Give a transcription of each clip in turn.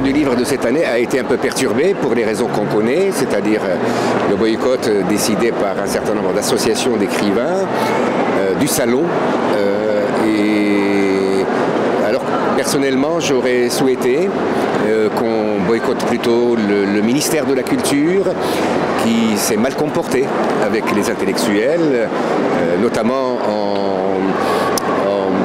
du livre de cette année a été un peu perturbé pour les raisons qu'on connaît, c'est-à-dire le boycott décidé par un certain nombre d'associations d'écrivains, du salon. Alors personnellement, j'aurais souhaité qu'on boycotte plutôt le ministère de la Culture, qui s'est mal comporté avec les intellectuels, notamment en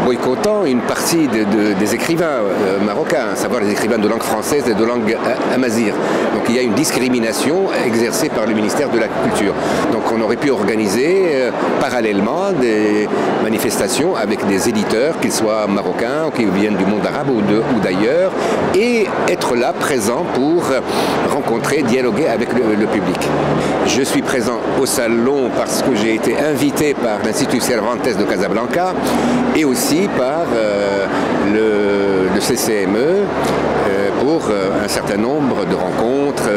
boycottant une partie des écrivains marocains, à savoir les écrivains de langue française et de langue amazigh. Donc il y a une discrimination exercée par le ministère de la Culture. Donc on aurait pu organiser parallèlement des manifestations avec des éditeurs, qu'ils soient marocains ou qui viennent du monde arabe ou d'ailleurs, et être là, présent pour rencontrer, dialoguer avec le public. Je suis présent au salon parce que j'ai été invité par l'Institut Cervantes de Casablanca et aussi par le CCME pour un certain nombre de rencontres,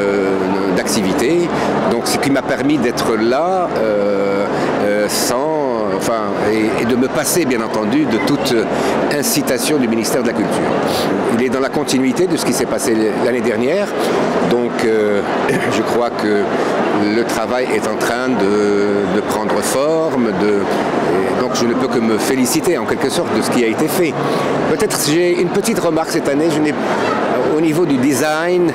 d'activités. Donc ce qui m'a permis d'être là et de me passer bien entendu de toute incitation du ministère de la Culture. Il est dans la continuité de ce qui s'est passé l'année dernière, donc je crois que le travail est en train de prendre forme, donc je ne peux que me féliciter en quelque sorte de ce qui a été fait. Peut-être j'ai une petite remarque cette année, au niveau du design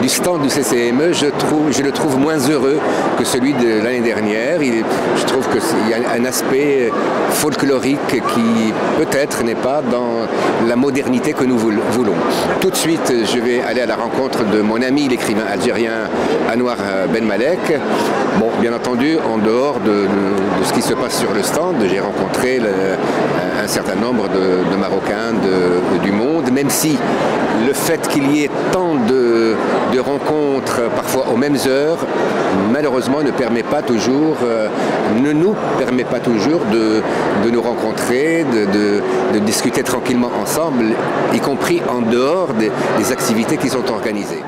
du stand du CCME, je le trouve moins heureux que celui de l'année dernière. Je trouve qu'il y a un aspect folklorique qui peut-être n'est pas dans la modernité que nous voulons. Tout de suite, je vais aller à la rencontre de mon ami, l'écrivain algérien Anouar Ben Malek. Bon, bien entendu, en dehors de ce qui se passe sur le stand, j'ai rencontré un certain nombre de Marocains du monde, même si le fait qu'il y ait tant de rencontres, parfois aux mêmes heures, malheureusement ne nous permet pas toujours de nous rencontrer, de discuter tranquillement ensemble, y compris en dehors des activités qui sont organisées.